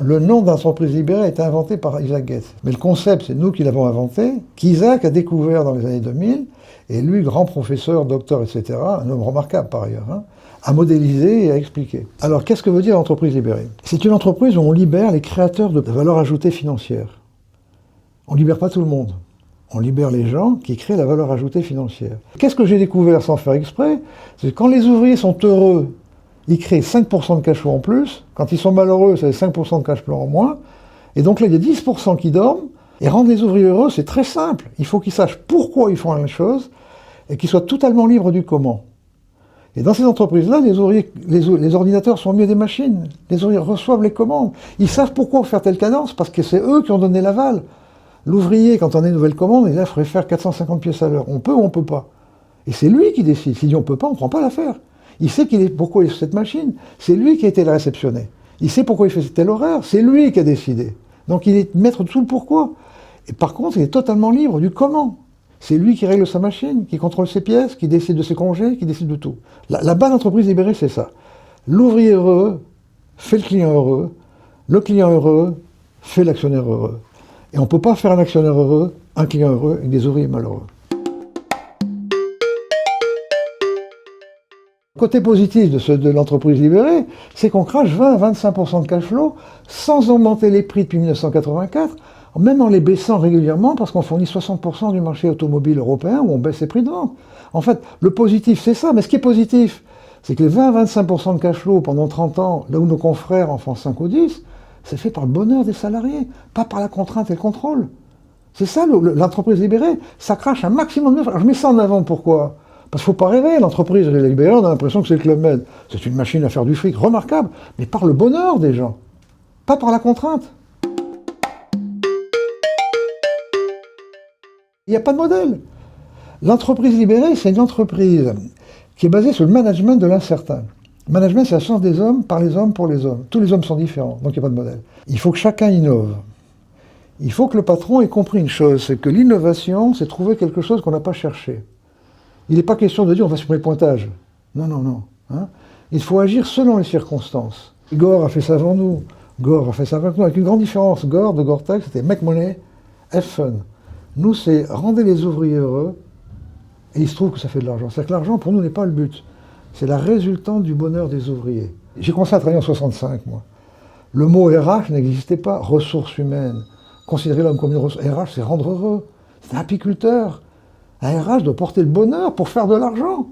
le nom d'entreprise libérée a été inventé par Isaac Getz. Mais le concept, c'est nous qui l'avons inventé, qu'Isaac a découvert dans les années 2000, et lui, grand professeur, docteur, etc., un homme remarquable par ailleurs, hein, à modéliser et à expliquer. Alors, qu'est-ce que veut dire l'entreprise libérée? C'est une entreprise où on libère les créateurs de valeur ajoutée financière. On ne libère pas tout le monde. On libère les gens qui créent la valeur ajoutée financière. Qu'est-ce que j'ai découvert sans faire exprès? C'est que quand les ouvriers sont heureux, ils créent 5% de cash flow en plus. Quand ils sont malheureux, c'est 5% de cash flow en moins. Et donc là, il y a 10% qui dorment. Et rendre les ouvriers heureux, c'est très simple. Il faut qu'ils sachent pourquoi ils font la même chose et qu'ils soient totalement libres du comment. Et dans ces entreprises-là, les ordinateurs sont mieux des machines. Les ouvriers reçoivent les commandes. Ils savent pourquoi faire telle cadence, parce que c'est eux qui ont donné l'aval. L'ouvrier, quand on a une nouvelle commande, il faudrait faire 450 pièces à l'heure. On peut ou on peut pas. Et c'est lui qui décide. S'il dit on peut pas, on prend pas l'affaire. Il sait pourquoi il est sur cette machine. C'est lui qui a été le réceptionné. Il sait pourquoi il fait tel horaire. C'est lui qui a décidé. Donc il est maître de tout le pourquoi. Et par contre, il est totalement libre du comment. C'est lui qui règle sa machine, qui contrôle ses pièces, qui décide de ses congés, qui décide de tout. La base d'entreprise libérée, c'est ça. L'ouvrier heureux fait le client heureux fait l'actionnaire heureux. Et on ne peut pas faire un actionnaire heureux, un client heureux et des ouvriers malheureux. Le côté positif de l'entreprise libérée, c'est qu'on crache 20 à 25% de cash flow sans augmenter les prix depuis 1984, même en les baissant régulièrement parce qu'on fournit 60% du marché automobile européen où on baisse les prix de vente. En fait, le positif, c'est ça. Mais ce qui est positif, c'est que les 20 à 25% de cash flow pendant 30 ans, là où nos confrères en font 5 ou 10, c'est fait par le bonheur des salariés, pas par la contrainte et le contrôle. C'est ça l'entreprise libérée. Ça crache un maximum de... Alors je mets ça en avant, pourquoi? Parce qu'il ne faut pas rêver, l'entreprise libérée, on a l'impression que c'est le Club Med. C'est une machine à faire du fric, remarquable, mais par le bonheur des gens, pas par la contrainte. Il n'y a pas de modèle. L'entreprise libérée, c'est une entreprise qui est basée sur le management de l'incertain. Le management, c'est la science des hommes, par les hommes, pour les hommes. Tous les hommes sont différents, donc il n'y a pas de modèle. Il faut que chacun innove. Il faut que le patron ait compris une chose, c'est que l'innovation, c'est trouver quelque chose qu'on n'a pas cherché. Il n'est pas question de dire on va supprimer le pointage. Non, non, non. Hein, il faut agir selon les circonstances. Gore a fait ça avant nous. Gore a fait ça avant nous, avec une grande différence. Gore, de Gore-Tex, c'était make money, have fun. Nous, c'est rendez les ouvriers heureux, et il se trouve que ça fait de l'argent. C'est-à-dire que l'argent, pour nous, n'est pas le but. C'est la résultante du bonheur des ouvriers. J'ai commencé à travailler en 65, moi. Le mot RH n'existait pas. Ressources humaines. Considérer l'homme comme une ressource. RH, c'est rendre heureux. C'est un apiculteur. Un RH doit porter le bonheur pour faire de l'argent.